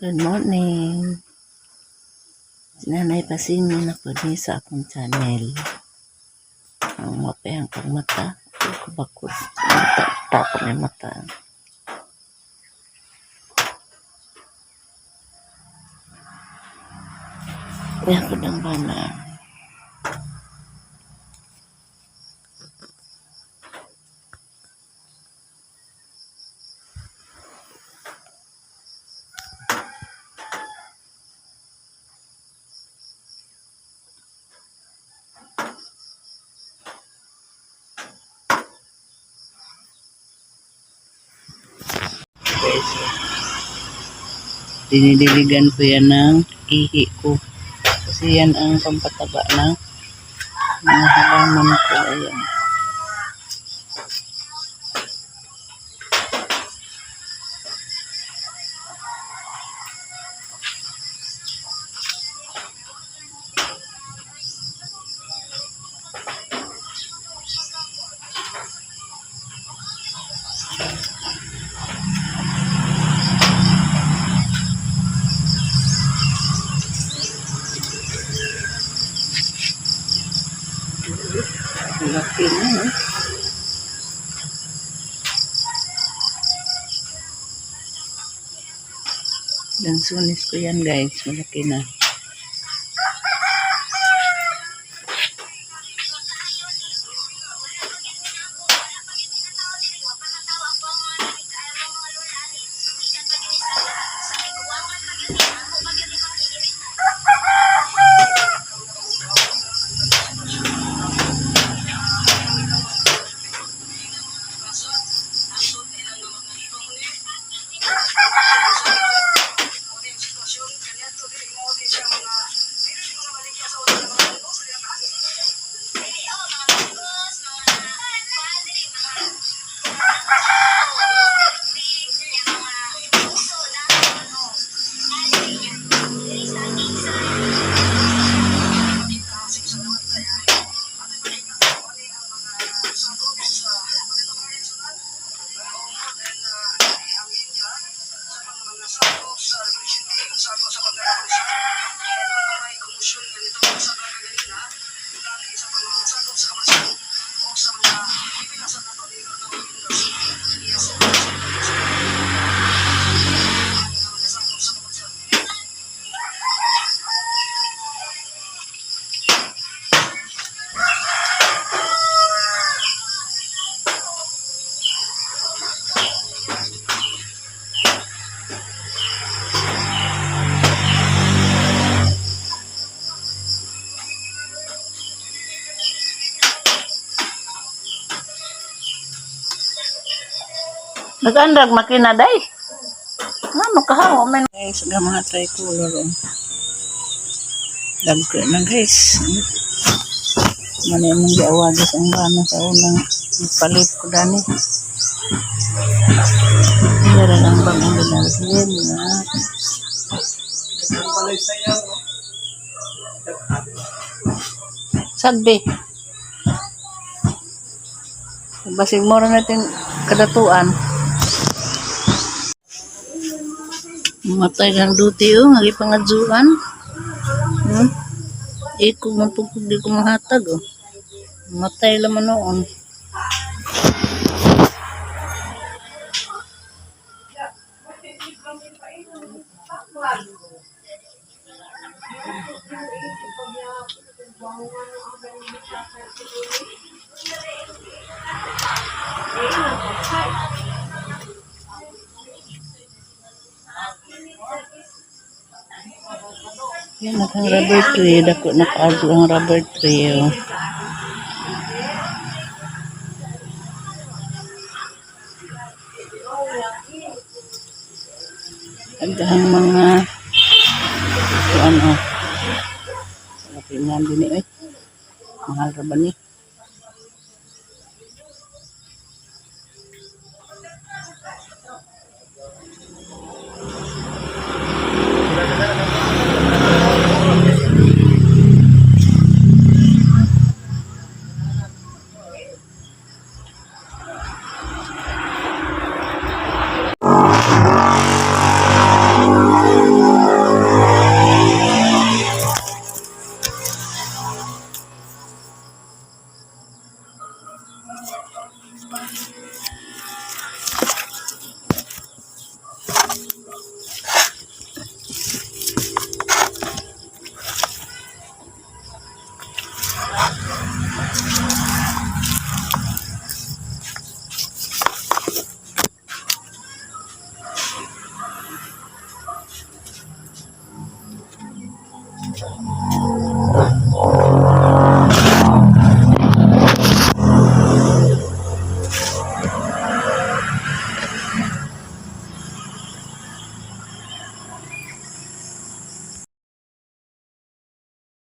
Good morning. Nanay Pasing na po din sa akong channel. Ang mapayang kong mata. Kubakos. Tapos may mata. Kaya ko ng bana. Guys, dinidiligan ko yan ng ihi ko kasi yan ang pampataba ng mga halaman ko. Ayan. Laki na, eh. Lansunis ko yan, guys. Malaki na. Nag-andrag makina day. Ano kahawa man. Guys, mga tricolor. Dagko na guys. Mali mong giawagis ang gana sa unang palit ko dani. Dara lang bang ang binalsin na. Sagbi. Basig mo rin natin kadatuan. Matay kang duty o, nga ipangadzuan. Iko mapugpug di ko mahatag o. Matay laman noon. Yan ang rubber tree. Dako nakago ang rubber tree. Oh. Agahang mga ano. Laki nga din eh. Mahal ra ba ni?